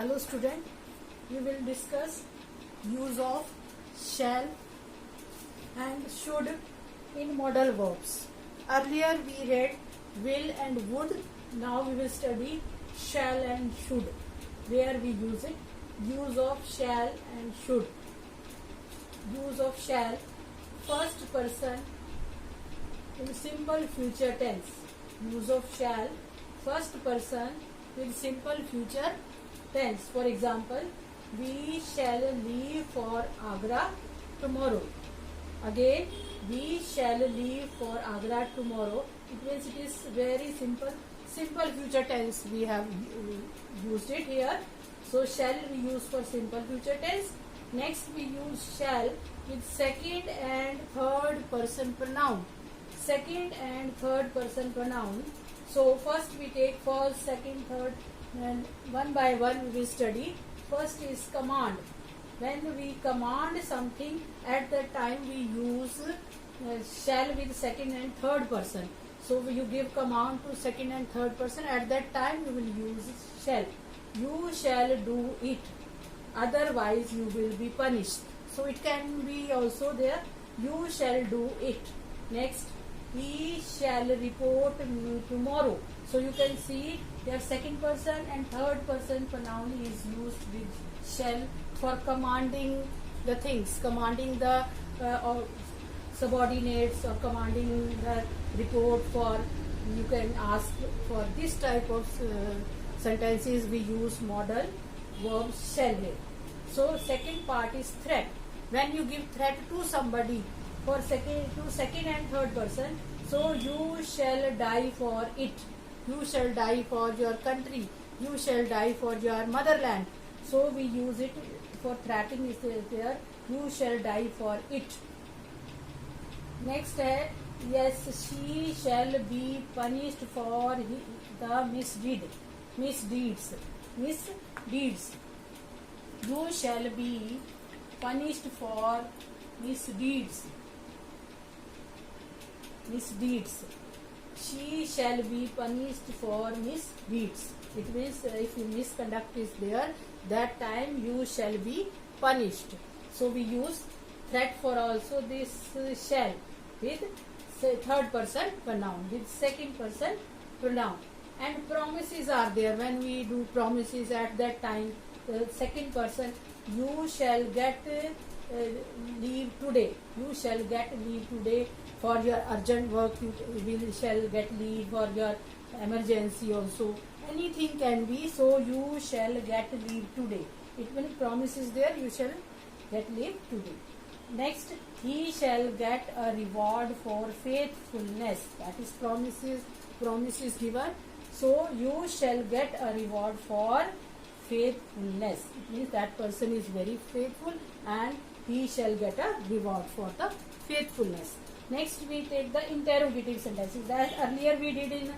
Hello student, we will discuss use of shall and should in modal verbs. Earlier we read will and would, now we will study shall and should, where we use it. Use of shall and should. Use of shall, first person in simple future tense. Use of shall, first person with simple future tense. For example, we shall leave for Agra tomorrow. Again, we shall leave for Agra tomorrow. It means it is very simple future tense. We have used it here. So shall we use for simple future tense. Next we use shall with second and third person pronoun. Second and third person pronoun. So first we take first, second, third, and one by one we will study. First is command. When we command something, at that time we use shall with second and third person. So you give command to second and third person, at that time you will use shall. You shall do it, otherwise you will be punished. So it can be also there, you shall do it. Next, he shall report me tomorrow. So you can see their second person and third person pronoun is used with shall for commanding the things, commanding the subordinates, or commanding the report. For you can ask for this type of sentences we use modal verb shall here. So second part is threat. When you give threat to somebody for second and third person, so you shall die for it, you shall die for your country, you shall die for your motherland. So we use it for threatening is there, you shall die for it. Next है, yes, she shall be punished for the misdeeds. You shall be punished for misdeeds. She shall be punished for misdeeds. It means if misconduct is there, that time you shall be punished. So we use threat for also this shall with third person pronoun, with second person pronoun. And promises are there. When we do promises, at that time second person, you shall get leave today. You shall get leave today for your urgent work. You shall get leave for your emergency also. Anything can be. So you shall get leave today. It means promise is there. You shall get leave today. Next, he shall get a reward for faithfulness. That is promises. Promise is given. So you shall get a reward for faithfulness. It means that person is very faithful and he shall get a reward for the faithfulness. Next we take the interrogative sentences. That earlier we did in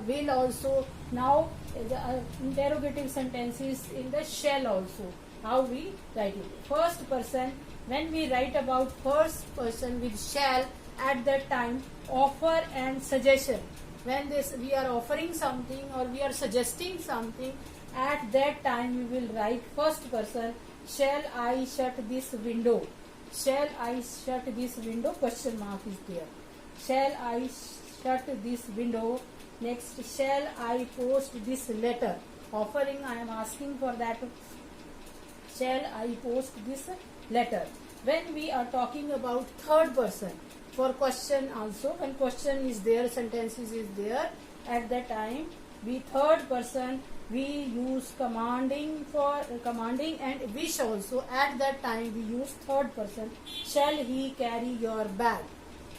will also. Now the interrogative sentences in the shall also. How we write it. First person, when we write about first person with shall, at that time offer and suggestion. When we are offering something or we are suggesting something, at that time we will write first person. Shall I shut this window? Shall I shut this window? Question mark is there. Shall I shut this window? Next, shall I post this letter? Offering, I am asking for that. Shall I post this letter? When we are talking about third person, for question also, when question is there, sentences is there, at that time we third person we use commanding and wish also. At that time we use third person. Shall he carry your bag?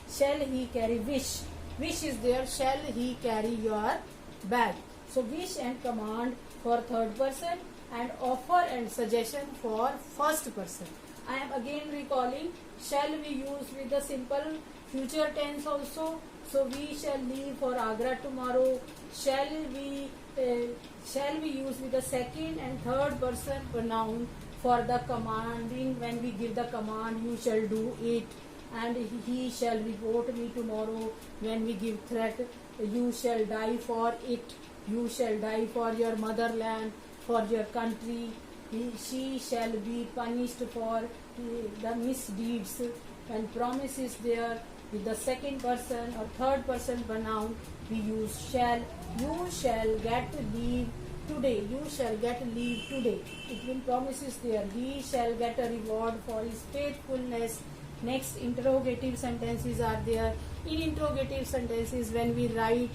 Shall he carry wish? Wish is there. Shall he carry your bag? So wish and command for third person and offer and suggestion for first person. I am again recalling, shall we use with the simple future tense also. So we shall leave for Agra tomorrow. Shall we use with the second and third person pronoun for the commanding. When we give the command, you shall do it, and he shall report me tomorrow. When we give threat, you shall die for it, you shall die for your motherland. for your country. She shall be punished for the misdeeds. When promise is there with the second person or third person pronoun, we use shall. You shall get leave today. You shall get leave today. It will promise is there. He shall get a reward for his faithfulness. Next, interrogative sentences are there. In interrogative sentences, when we write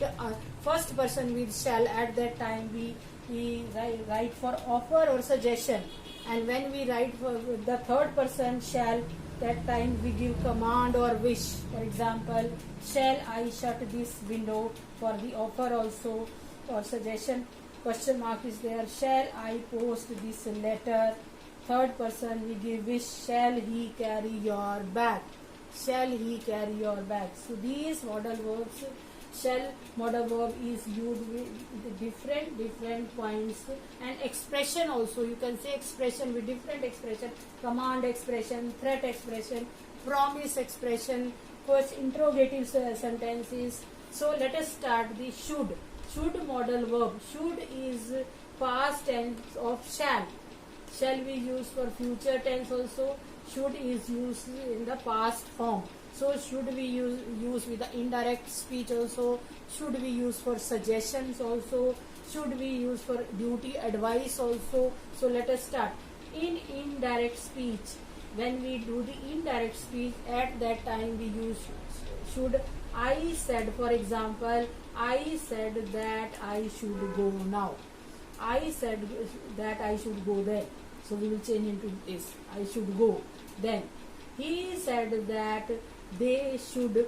first person with shall, at that time we write for offer or suggestion, and when we write for the third person shall, that time we give command or wish. For example, shall I shut this window, for the offer also or suggestion. Question mark is there. Shall I post this letter? Third person we give wish. Shall he carry your bag? Shall he carry your bag? So these modal verbs, shall modal verb is used with different points, and expression also. You can say expression with different expression: command expression, threat expression, promise expression, first interrogative sentences. So let us start the should. Should modal verb. Should is past tense of shall. Shall we use for future tense also. Should is used in the past form. So should we use with the indirect speech also. Should we use for suggestions also. Should we use for duty advice also. So let us start. In indirect speech, when we do the indirect speech, at that time we use should. I said, for example, I said that I should go now. I said that I should go there. So we will change into this. I should go. Then he said that they should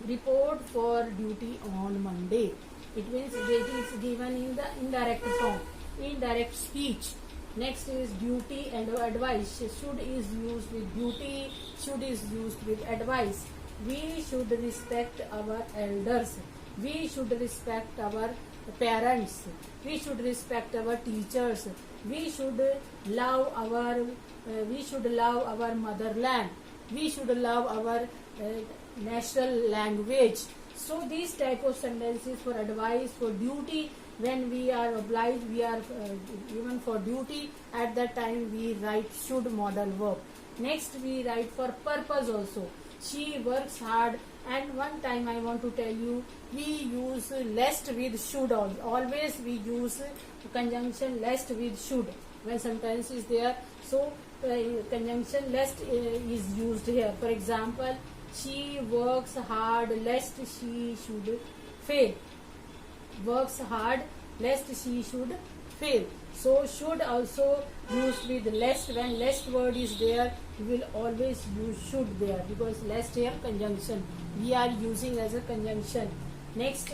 report for duty on Monday. It means it is given in the indirect form, indirect speech. Next is duty and advice. Should is used with duty. Should is used with advice. We should respect our elders. We should respect our parents. We should respect our teachers. We should love our motherland. We should love our national language. So these type of sentences for advice, for duty, when we are obliged, we are given for duty, at that time we write should modal verb. Next we write for purpose also. She works hard, and one time I want to tell you, we use lest with should also. Always we use conjunction lest with should when sentence is there. So conjunction lest is used here. For example, she works hard lest she should fail. Works hard lest she should fail. So should also used with lest. When lest word is there, we will always use should there, because lest here conjunction we are using as a conjunction. Next,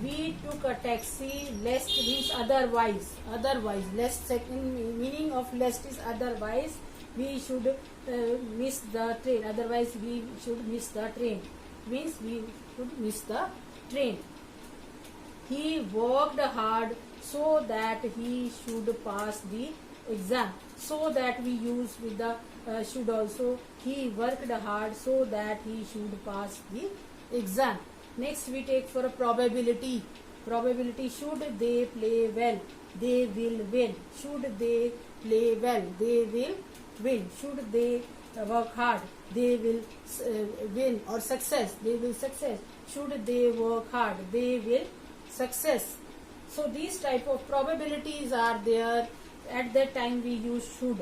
we took a taxi lest means otherwise. Otherwise, lest, second meaning of lest is otherwise we should miss the train. Otherwise we should miss the train. Means we should miss the train. He worked hard so that he should pass the exam. So that we use with the should also. He worked hard so that he should pass the exam. Next we take for a probability. Probability, should they play well, they will win. Should they play well, they will win. Should they work hard, they will win, or success, they will success. Should they work hard, they will success. So these type of probabilities are there. At that time we use should.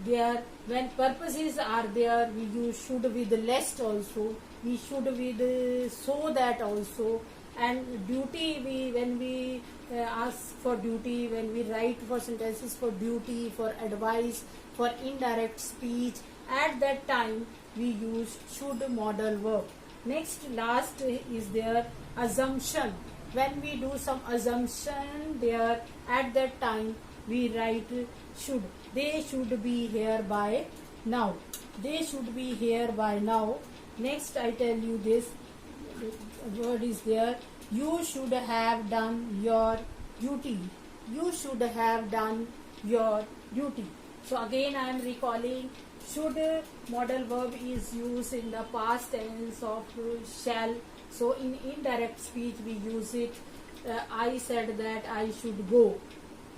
There, when purposes are there, we use should with lest also. We should with so that also. And duty, when we ask for duty, when we write for sentences for duty, for advice, for indirect speech, at that time we use should modal verb. Next, last is there assumption. When we do some assumption there, at that time we write should. They should be here by now. They should be here by now. Next, I tell you this word is there. You should have done your duty. You should have done your duty. So again I am recalling, should modal verb is used in the past tense of shall. So in indirect speech we use it. I said that I should go.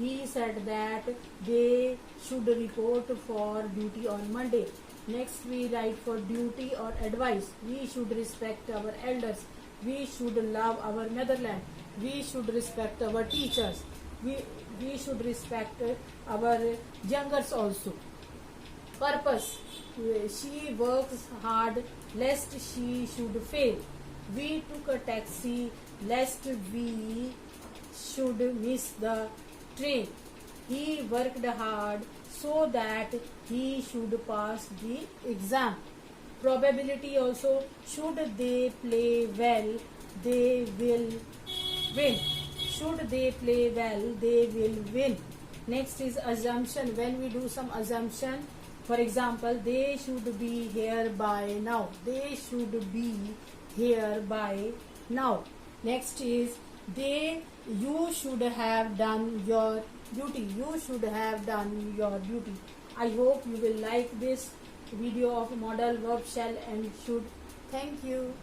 He said that they should report for duty on Monday. Next we write for duty or advice. We should respect our elders. We should love our motherland. We should respect our teachers. We should respect our youngers also. Purpose. She works hard lest she should fail. We took a taxi lest we should miss the train. He worked hard so that he should pass the exam. Probability also. Should they play well, they will win. Should they play well, they will win. Next is assumption. When we do some assumption, for example, they should be here by now. They should be here by now. Next is you should have done your duty. You should have done your duty. I hope you will like this video of modal verb shall and should. Thank you.